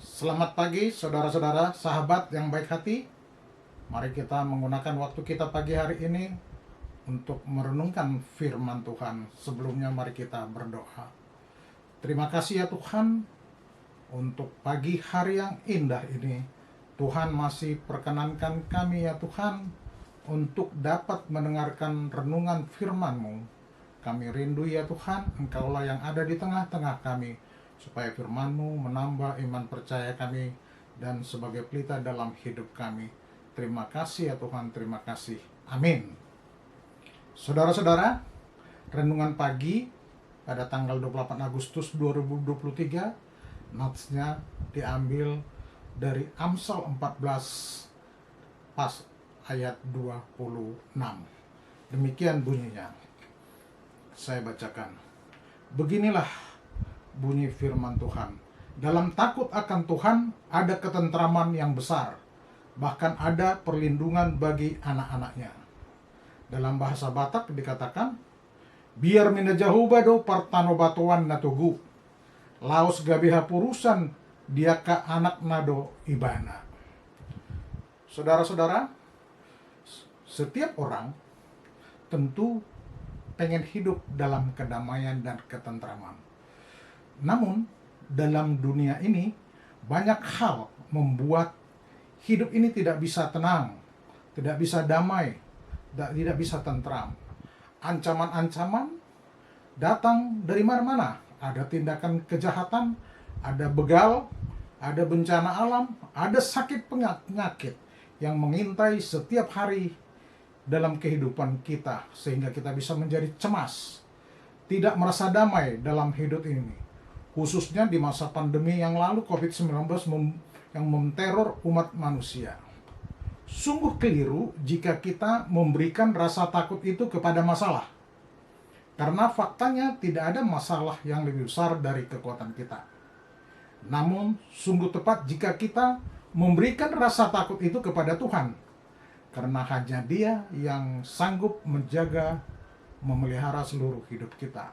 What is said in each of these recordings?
Selamat pagi saudara-saudara, sahabat yang baik hati. Mari kita menggunakan waktu kita pagi hari ini untuk merenungkan firman Tuhan. Sebelumnya mari kita berdoa. Terima kasih ya Tuhan untuk pagi hari yang indah ini. Tuhan masih perkenankan kami ya Tuhan untuk dapat mendengarkan renungan firman-Mu. Kami rindu ya Tuhan, Engkaulah yang ada di tengah-tengah kami, supaya firman-Mu menambah iman percaya kami dan sebagai pelita dalam hidup kami. Terima kasih ya Tuhan, terima kasih. Amin. Saudara-saudara, renungan pagi pada tanggal 28 Agustus 2023, natsnya diambil dari Amsal 14 pas ayat 26. Demikian bunyinya. Saya bacakan. Beginilah bunyi firman Tuhan. Dalam takut akan Tuhan ada ketentraman yang besar, bahkan ada perlindungan bagi anak-anaknya. Dalam bahasa Batak dikatakan, biar mina jauh bado partano batuan natugu, laos gabiha purusan diaka anak nado ibana. Saudara-saudara, setiap orang tentu pengen hidup dalam kedamaian dan ketentraman. Namun, dalam dunia ini, banyak hal membuat hidup ini tidak bisa tenang, tidak bisa damai, tidak bisa tentram. Ancaman-ancaman datang dari mana-mana. Ada tindakan kejahatan, ada begal, ada bencana alam, ada sakit penyakit yang mengintai setiap hari dalam kehidupan kita, sehingga kita bisa menjadi cemas, tidak merasa damai dalam hidup ini. Khususnya di masa pandemi yang lalu, COVID-19 yang menteror umat manusia. Sungguh keliru jika kita memberikan rasa takut itu kepada masalah. Karena faktanya tidak ada masalah yang lebih besar dari kekuatan kita. Namun, sungguh tepat jika kita memberikan rasa takut itu kepada Tuhan. Karena hanya Dia yang sanggup menjaga, memelihara seluruh hidup kita.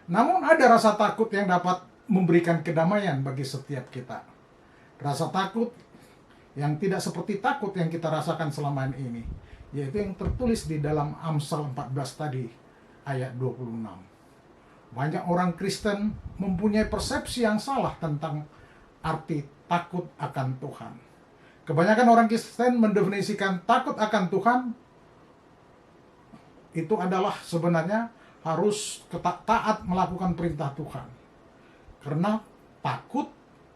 Namun ada rasa takut yang dapat memberikan kedamaian bagi setiap kita. Rasa takut yang tidak seperti takut yang kita rasakan selama ini, yaitu yang tertulis di dalam Amsal 14 tadi, ayat 26. Banyak orang Kristen mempunyai persepsi yang salah tentang arti takut akan Tuhan. Kebanyakan orang Kristen mendefinisikan takut akan Tuhan itu adalah sebenarnya harus taat melakukan perintah Tuhan. Karena takut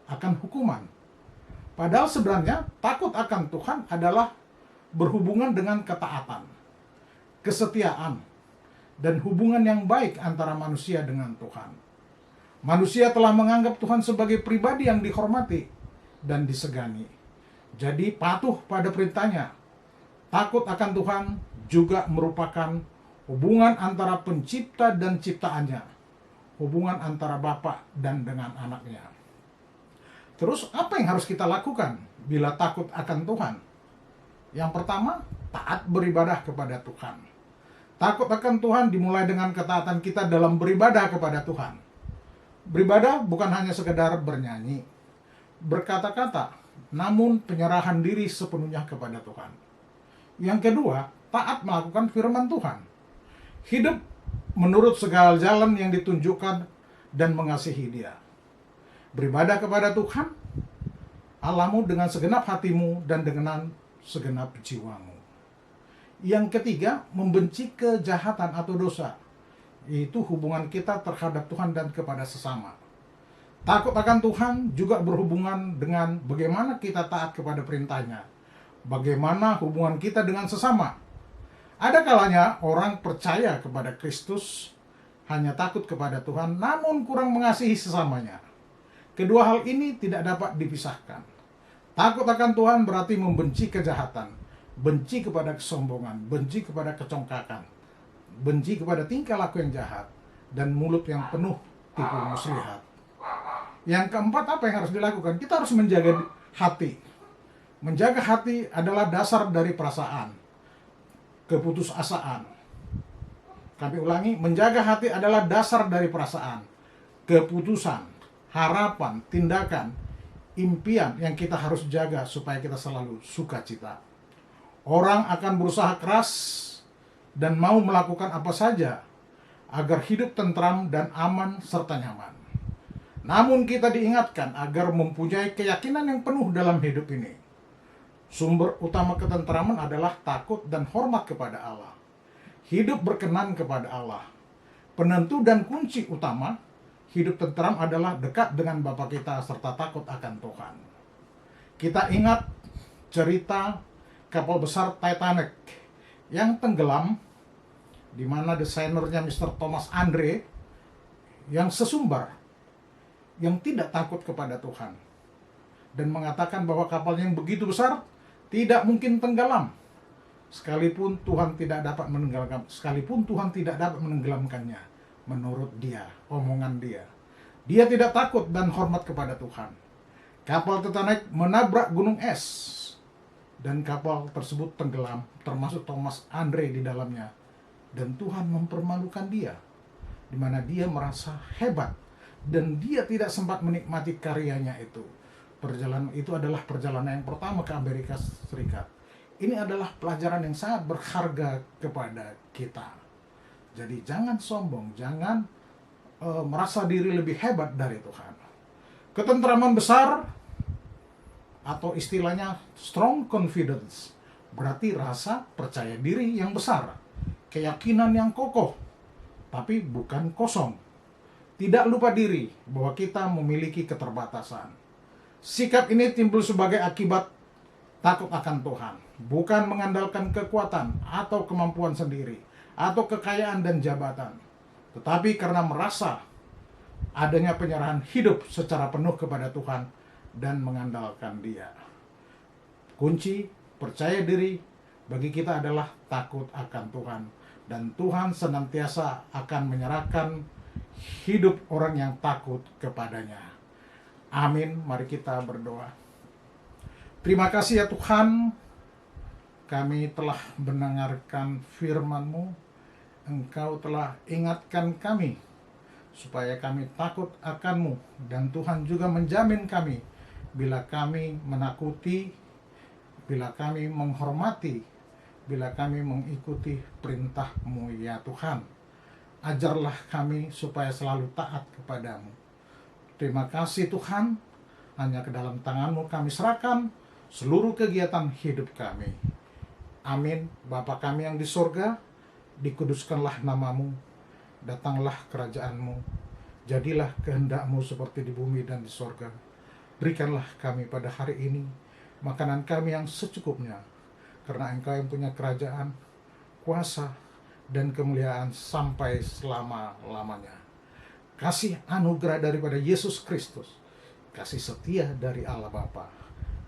akan hukuman. Padahal sebenarnya takut akan Tuhan adalah berhubungan dengan ketaatan, kesetiaan, dan hubungan yang baik antara manusia dengan Tuhan. Manusia telah menganggap Tuhan sebagai pribadi yang dihormati dan disegani. Jadi patuh pada perintahnya. Takut akan Tuhan juga merupakan hubungan antara pencipta dan ciptaannya. Hubungan antara Bapa dan dengan anaknya. Terus apa yang harus kita lakukan bila takut akan Tuhan? Yang pertama, taat beribadah kepada Tuhan. Takut akan Tuhan dimulai dengan ketaatan kita dalam beribadah kepada Tuhan. Beribadah bukan hanya sekedar bernyanyi, berkata-kata, namun penyerahan diri sepenuhnya kepada Tuhan. Yang kedua, taat melakukan firman Tuhan. Hidup menurut segala jalan yang ditunjukkan dan mengasihi Dia. Beribadah kepada Tuhan, Allahmu dengan segenap hatimu dan dengan segenap jiwamu. Yang ketiga, membenci kejahatan atau dosa, yaitu hubungan kita terhadap Tuhan dan kepada sesama. Takut akan Tuhan juga berhubungan dengan bagaimana kita taat kepada perintahnya. Bagaimana hubungan kita dengan sesama. Ada kalanya orang percaya kepada Kristus, hanya takut kepada Tuhan, namun kurang mengasihi sesamanya. Kedua hal ini tidak dapat dipisahkan. Takut akan Tuhan berarti membenci kejahatan, benci kepada kesombongan, benci kepada kecongkakan, benci kepada tingkah laku yang jahat, dan mulut yang penuh tipu muslihat. Yang keempat, apa yang harus dilakukan? Kita harus menjaga hati. Menjaga hati adalah dasar dari perasaan, keputusasaan. Kami ulangi, menjaga hati adalah dasar dari perasaan, keputusan, harapan, tindakan impian yang kita harus jaga supaya kita selalu sukacita. Orang akan berusaha keras dan mau melakukan apa saja agar hidup tentram dan aman serta nyaman. Namun kita diingatkan agar mempunyai keyakinan yang penuh dalam hidup ini. Sumber utama ketentraman adalah takut dan hormat kepada Allah. Hidup berkenan kepada Allah. Penentu dan kunci utama hidup tentram adalah dekat dengan Bapa kita serta takut akan Tuhan. Kita ingat cerita kapal besar Titanic yang tenggelam, di mana desainernya Mr. Thomas Andre yang sesumbar, yang tidak takut kepada Tuhan, dan mengatakan bahwa kapal yang begitu besar tidak mungkin tenggelam sekalipun Tuhan tidak dapat menenggelamkannya. Menurut dia, omongan dia tidak takut dan hormat kepada Tuhan. Kapal Titanic menabrak gunung es dan kapal tersebut tenggelam, termasuk Thomas Andre di dalamnya. Dan Tuhan mempermalukan dia, di mana dia merasa hebat dan dia tidak sempat menikmati karyanya itu. Perjalanan itu adalah perjalanan yang pertama ke Amerika Serikat. Ini adalah pelajaran yang sangat berharga kepada kita. Jadi jangan sombong, jangan merasa diri lebih hebat dari Tuhan. Ketentraman besar atau istilahnya strong confidence berarti rasa percaya diri yang besar, keyakinan yang kokoh, tapi bukan kosong. Tidak lupa diri bahwa kita memiliki keterbatasan. Sikap ini timbul sebagai akibat takut akan Tuhan, bukan mengandalkan kekuatan atau kemampuan sendiri, atau kekayaan dan jabatan, tetapi karena merasa adanya penyerahan hidup secara penuh kepada Tuhan dan mengandalkan Dia. Kunci percaya diri bagi kita adalah takut akan Tuhan, dan Tuhan senantiasa akan menyerahkan hidup orang yang takut kepadanya. Amin. Mari kita berdoa. Terima kasih ya Tuhan, kami telah mendengarkan firman-Mu. Engkau telah ingatkan kami supaya kami takut akan-Mu, dan Tuhan juga menjamin kami bila kami menakuti, bila kami menghormati, bila kami mengikuti perintah-Mu ya Tuhan. Ajarlah kami supaya selalu taat kepada-Mu. Terima kasih Tuhan, hanya ke dalam tangan-Mu kami serahkan seluruh kegiatan hidup kami. Amin. Bapa kami yang di surga, dikuduskanlah nama-Mu, datanglah kerajaan-Mu, jadilah kehendak-Mu seperti di bumi dan di surga. Berikanlah kami pada hari ini makanan kami yang secukupnya, karena Engkau yang punya kerajaan, kuasa, dan kemuliaan sampai selama-lamanya. Kasih anugerah daripada Yesus Kristus, kasih setia dari Allah Bapa,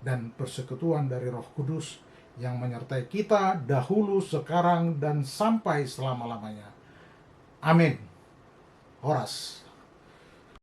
dan persekutuan dari Roh Kudus yang menyertai kita dahulu, sekarang, dan sampai selama-lamanya. Amin. Horas.